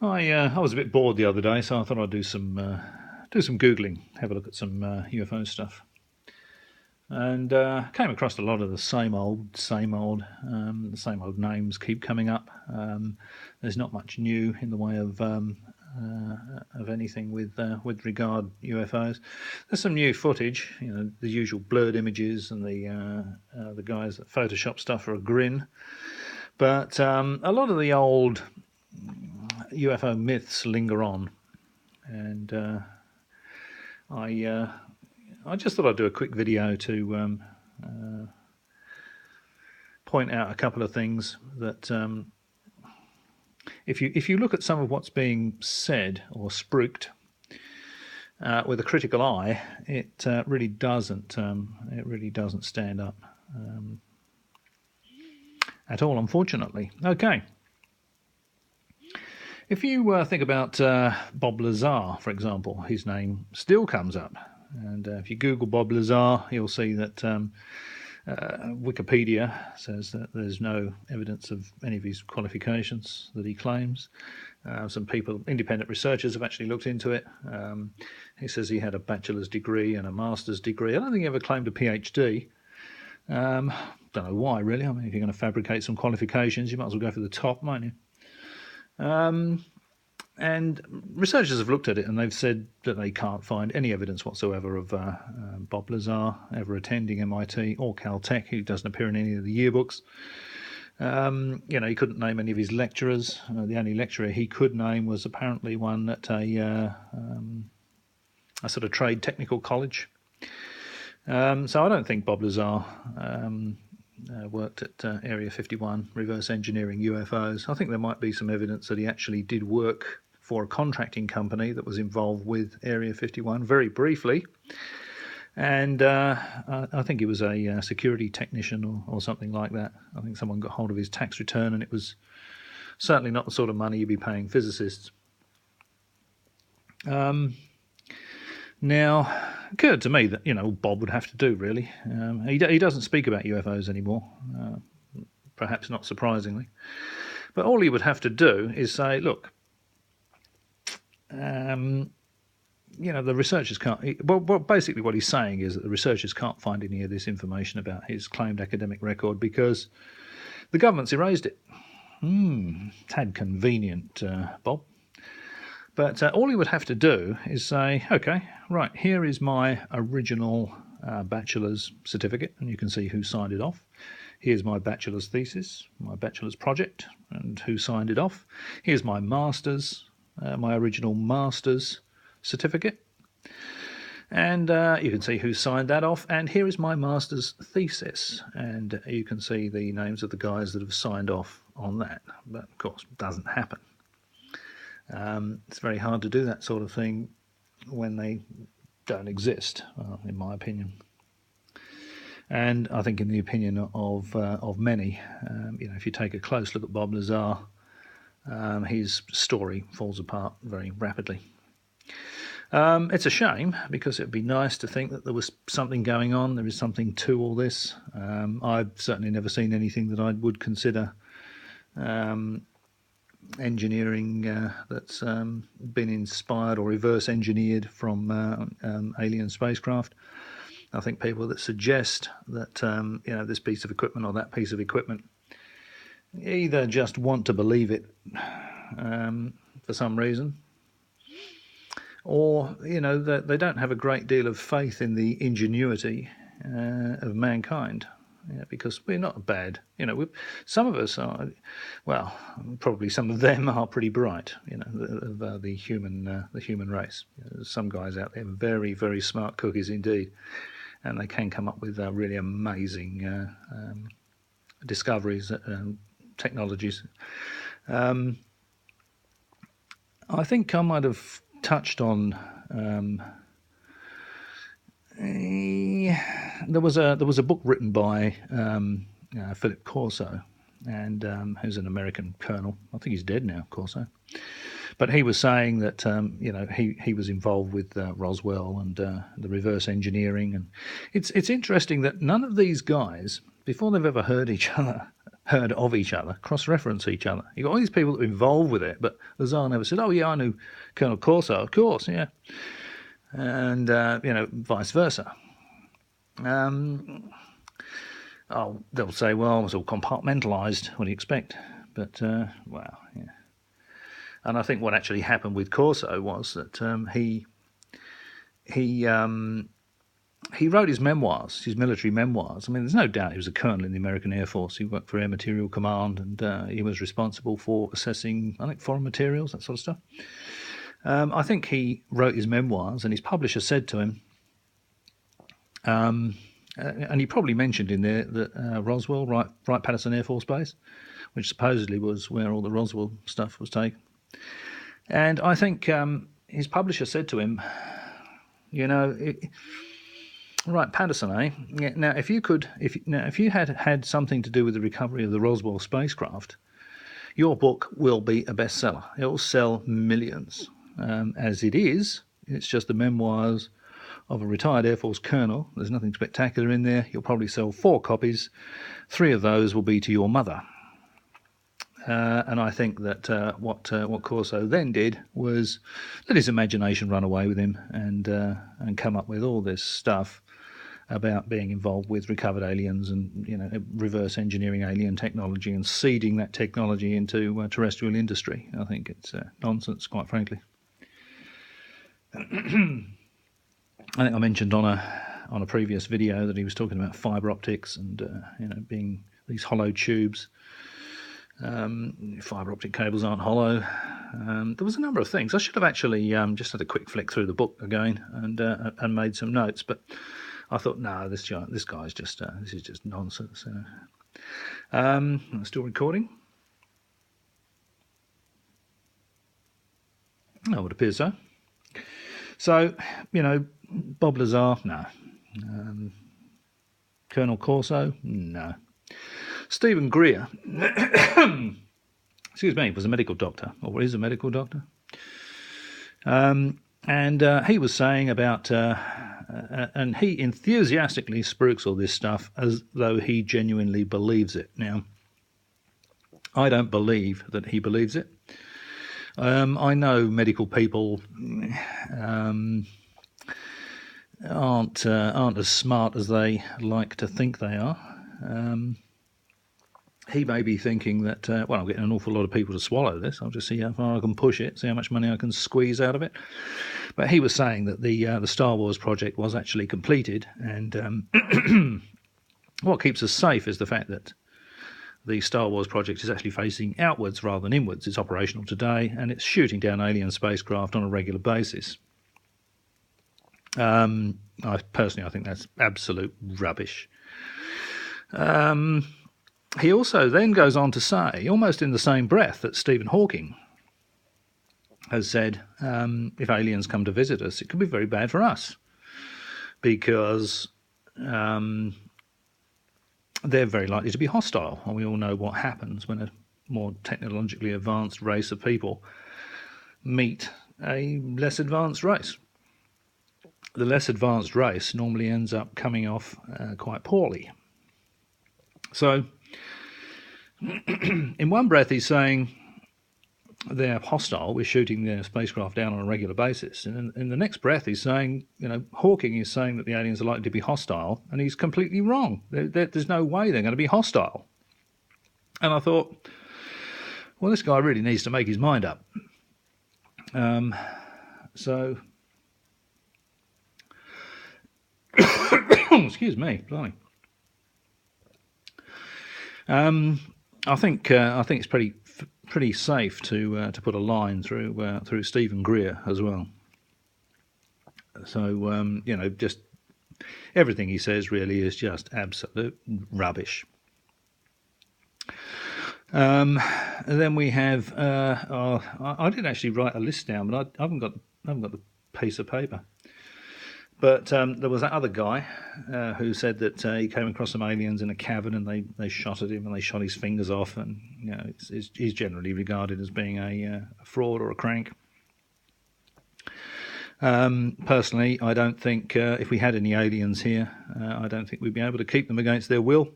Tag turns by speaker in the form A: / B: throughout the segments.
A: I was a bit bored the other day, so I thought I'd do some googling, have a look at some UFO stuff, and came across a lot of the same old. The same old names keep coming up. There's not much new in the way of anything with regard UFOs. There's some new footage, the usual blurred images and the guys that Photoshop stuff are a grin. But a lot of the old UFO myths linger on, and I just thought I'd do a quick video to point out a couple of things that if you look at some of what's being said or spruiked with a critical eye, it really doesn't stand up at all, unfortunately. Okay. If you think about Bob Lazar, for example, his name still comes up. And if you Google Bob Lazar, you'll see that Wikipedia says that there's no evidence of any of his qualifications that he claims. Some people, independent researchers, have actually looked into it. He says he had a bachelor's degree and a master's degree. I don't think he ever claimed a PhD. Don't know why, really. I mean, if you're going to fabricate some qualifications, you might as well go for the top, mightn't you? And researchers have looked at it and they've said that they can't find any evidence whatsoever of Bob Lazar ever attending MIT or Caltech. He doesn't appear in any of the yearbooks. He couldn't name any of his lecturers. The only lecturer he could name was apparently one at a sort of trade technical college. So I don't think Bob Lazar worked at Area 51, reverse engineering UFOs. I think there might be some evidence that he actually did work for a contracting company that was involved with Area 51 very briefly. And I think he was a security technician or something like that. I think someone got hold of his tax return, and it was certainly not the sort of money you'd be paying physicists. Now, it occurred to me that, Bob would have to do, really. He doesn't speak about UFOs anymore, perhaps not surprisingly. But all he would have to do is say, look, the researchers can't... Well, basically what he's saying is that the researchers can't find any of this information about his claimed academic record because the government's erased it. Tad convenient, Bob. But all he would have to do is say, okay, right, here is my original bachelor's certificate, and you can see who signed it off. Here's my bachelor's thesis, my bachelor's project, and who signed it off. Here's my master's, my original master's certificate. And you can see who signed that off. And here is my master's thesis. And you can see the names of the guys that have signed off on that. But, of course, it doesn't happen. It's very hard to do that sort of thing when they don't exist, in my opinion. And I think in the opinion of many, if you take a close look at Bob Lazar, his story falls apart very rapidly. It's a shame because it'd be nice to think that there was something going on. There is something to all this. I've certainly never seen anything that I would consider engineering that's been inspired or reverse engineered from alien spacecraft. I think people that suggest that this piece of equipment or that piece of equipment either just want to believe it for some reason, or that they don't have a great deal of faith in the ingenuity of mankind. Because we're not bad, some of us are. Well, probably some of them are pretty bright. The human race. There's some guys out there, very, very smart cookies indeed, and they can come up with really amazing discoveries, technologies. I think I might have touched on. There was a book written by Philip Corso, and who's an American colonel. I think he's dead now, Corso. But he was saying that he was involved with Roswell and the reverse engineering, and it's interesting that none of these guys, before they've ever heard each other, heard of each other, cross-reference each other. You got all these people that were involved with it, but Lazar never said, "Oh yeah, I knew Colonel Corso, of course, yeah," and vice versa. They'll say, "Well, it was all compartmentalised. What do you expect?" But well, yeah. And I think what actually happened with Corso was that he wrote his memoirs, his military memoirs. I mean, there's no doubt he was a colonel in the American Air Force. He worked for Air Material Command, and he was responsible for assessing, I think, foreign materials, that sort of stuff. I think he wrote his memoirs, and his publisher said to him, and he probably mentioned in there that Roswell, Wright-Patterson Air Force Base, which supposedly was where all the Roswell stuff was taken. And I think his publisher said to him, right, Patterson, eh? Yeah, now, if you had something to do with the recovery of the Roswell spacecraft, your book will be a bestseller. It will sell millions. As it is, it's just the memoirs of a retired Air Force colonel. There's nothing spectacular in there. You'll probably sell 4 copies. 3 of those will be to your mother. And I think that what Corso then did was let his imagination run away with him and come up with all this stuff about being involved with recovered aliens and reverse engineering alien technology and seeding that technology into terrestrial industry. I think it's nonsense, quite frankly. I think I mentioned on a previous video that he was talking about fibre optics and being these hollow tubes. Fibre optic cables aren't hollow. There was a number of things. I should have actually just had a quick flick through the book again and made some notes, but I thought, no, this guy's just this is just nonsense. I'm still recording. Oh, it appears so. So, Bob Lazar, no. Colonel Corso, no. Stephen Greer, excuse me, was a medical doctor, or is a medical doctor. And he was saying about, and he enthusiastically spruiks all this stuff as though he genuinely believes it. Now, I don't believe that he believes it. I know medical people aren't as smart as they like to think they are. He may be thinking that, I'm getting an awful lot of people to swallow this. I'll just see how far I can push it, see how much money I can squeeze out of it. But he was saying that the Star Wars project was actually completed, and what keeps us safe is the fact that the Star Wars project is actually facing outwards rather than inwards. It's operational today, and it's shooting down alien spacecraft on a regular basis. I think that's absolute rubbish. He also then goes on to say, almost in the same breath, that Stephen Hawking has said, if aliens come to visit us, it could be very bad for us because they're very likely to be hostile. And we all know what happens when a more technologically advanced race of people meet a less advanced race. The less advanced race normally ends up coming off quite poorly. So, in one breath, he's saying they're hostile, we're shooting their spacecraft down on a regular basis. And in the next breath, he's saying, Hawking is saying that the aliens are likely to be hostile, and he's completely wrong. There's no way they're going to be hostile. And I thought, well, this guy really needs to make his mind up. Excuse me, blimey. I think it's pretty safe to put a line through Stephen Greer as well. So just everything he says really is just absolute rubbish. And then we have I did actually write a list down, but I haven't got the piece of paper. But there was that other guy who said that he came across some aliens in a cavern and they shot at him and they shot his fingers off, and he's generally regarded as being a fraud or a crank. Personally, I don't think if we had any aliens here, I don't think we'd be able to keep them against their will.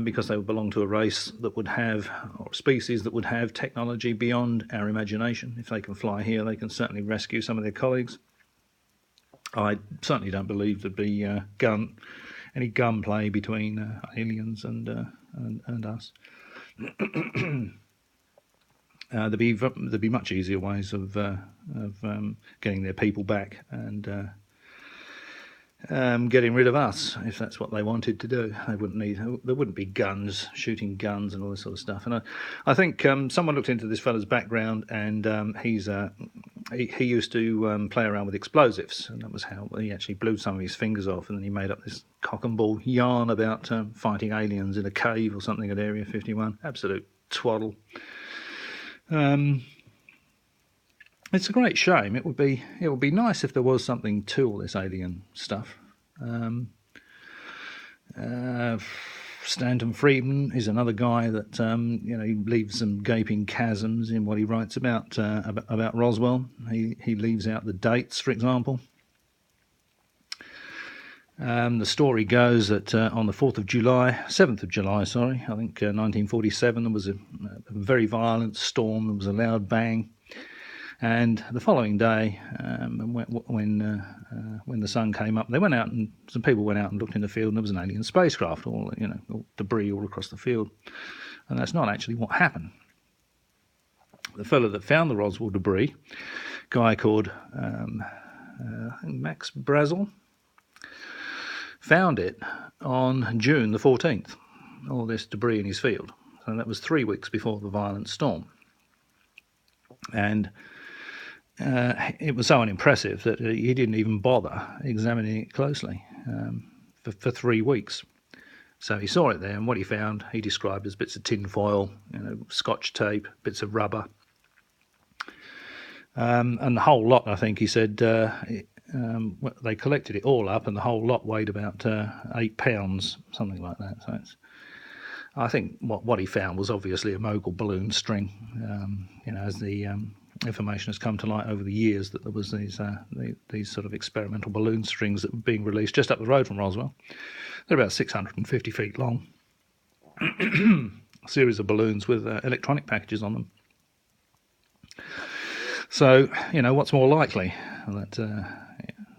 A: because they would belong to a race that would have, or a species that would have technology beyond our imagination. If they can fly here, they can certainly rescue some of their colleagues. I certainly don't believe there'd be any gunplay between aliens and us. There'd be much easier ways of getting their people back and getting rid of us if that's what they wanted to do. There wouldn't be guns, shooting guns and all this sort of stuff. And I think someone looked into this fella's background, and he used to play around with explosives, and that was how he actually blew some of his fingers off, and then he made up this cock and bull yarn about fighting aliens in a cave or something at Area 51. Absolute twaddle. It's a great shame. It would be nice if there was something to all this alien stuff. Stanton Freidman is another guy that he leaves some gaping chasms in what he writes about Roswell. He leaves out the dates, for example. The story goes that on the 7th of July, I think 1947, there was a very violent storm. There was a loud bang. And the following day, when the sun came up, some people went out and looked in the field, and there was an alien spacecraft, all debris all across the field. And that's not actually what happened. The fellow that found the Roswell debris, a guy called Max Brazel, found it on June the 14th, all this debris in his field. So that was 3 weeks before the violent storm. And it was so unimpressive that he didn't even bother examining it closely for 3 weeks. So he saw it there, and what he found, he described as bits of tin foil, scotch tape, bits of rubber. And the whole lot, I think, he said, they collected it all up, and the whole lot weighed about 8 pounds, something like that. So I think what he found was obviously a mogul balloon string. As the information has come to light over the years, that there was these sort of experimental balloon strings that were being released just up the road from Roswell. They're about 650 feet long. A series of balloons with electronic packages on them. So, what's more likely? That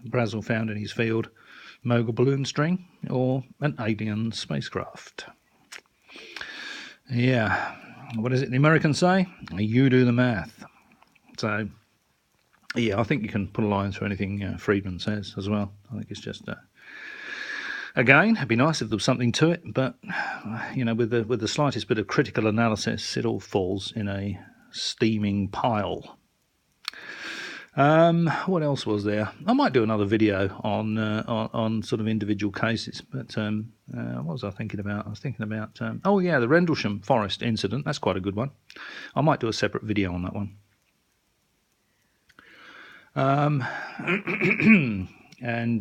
A: Brazel found in his field mogul balloon string or an alien spacecraft? Yeah. What is it the Americans say? You do the math. So, yeah, I think you can put a line through anything Freidman says as well. I think it's just, again, it'd be nice if there was something to it, but, with the slightest bit of critical analysis, it all falls in a steaming pile. What else was there? I might do another video on sort of individual cases, but what was I thinking about? I was thinking about, the Rendlesham Forest incident. That's quite a good one. I might do a separate video on that one. And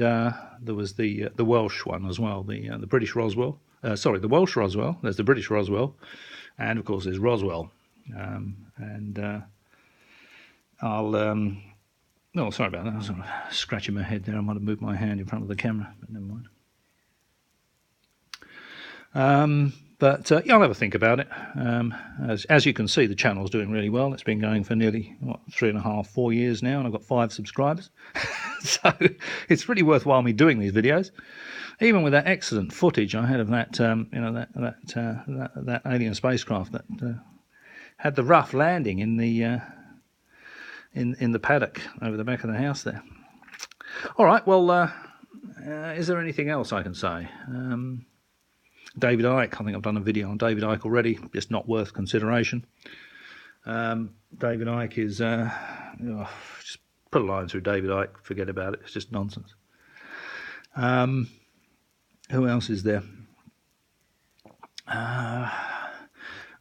A: there was the Welsh one as well, the British Roswell. The Welsh Roswell. There's the British Roswell, and of course there's Roswell. Oh, sorry about that. I was sort of scratching my head there. I might have moved my hand in front of the camera, but never mind. I'll have a think about it. As you can see, the channel's doing really well. It's been going for nearly 3.5, 4 years now, and I've got 5 subscribers. So it's really worthwhile me doing these videos, even with that excellent footage I had of that that alien spacecraft that had the rough landing in the paddock over the back of the house there. All right. Well, is there anything else I can say? David Icke, I think I've done a video on David Icke already, just not worth consideration. David Icke is, just put a line through David Icke, forget about it, it's just nonsense. Who else is there? I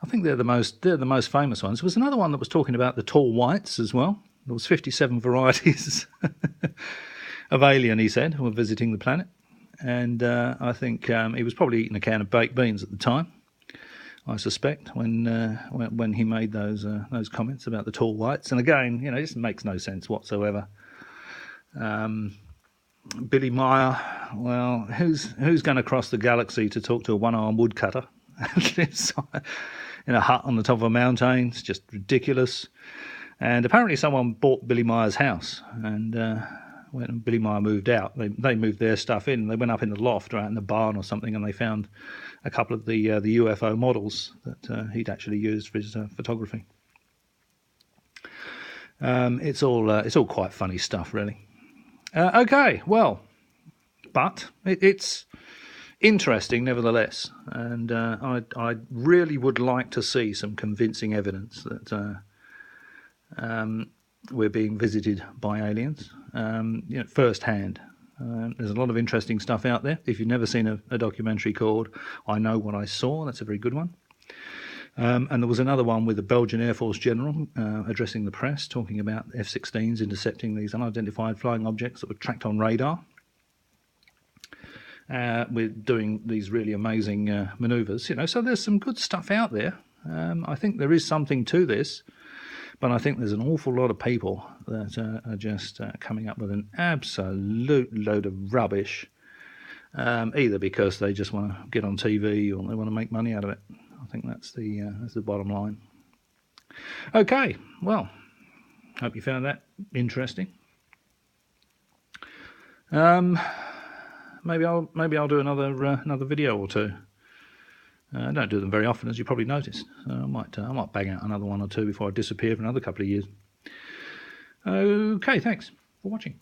A: think they're the most famous ones. There was another one that was talking about the tall whites as well. There was 57 varieties of alien, he said, who were visiting the planet. And I think he was probably eating a can of baked beans at the time, I suspect, when he made those comments about the tall whites. And again, it just makes no sense whatsoever. Billy Meyer. Well, who's going to cross the galaxy to talk to a one-armed woodcutter? Lives in a hut on the top of a mountain. It's just ridiculous. And apparently someone bought Billy Meyer's house, and when Billy Meyer moved out, they moved their stuff in. They went up in the loft or out in the barn or something, and they found a couple of the UFO models that he'd actually used for his photography. It's all quite funny stuff, really. Okay, well, but it's interesting nevertheless, and I really would like to see some convincing evidence that we're being visited by aliens, firsthand. There's a lot of interesting stuff out there. If you've never seen a documentary called I Know What I Saw, that's a very good one. And there was another one with the Belgian Air Force general addressing the press, talking about F-16s intercepting these unidentified flying objects that were tracked on radar. We're doing these really amazing manoeuvres, so there's some good stuff out there. I think there is something to this, but I think there's an awful lot of people that are just coming up with an absolute load of rubbish, either because they just want to get on TV or they want to make money out of it. I think that's the bottom line. Okay, well, hope you found that interesting. Maybe I'll do another video or two. I don't do them very often, as you probably noticed. So I might bang out another one or two before I disappear for another couple of years. Okay, thanks for watching.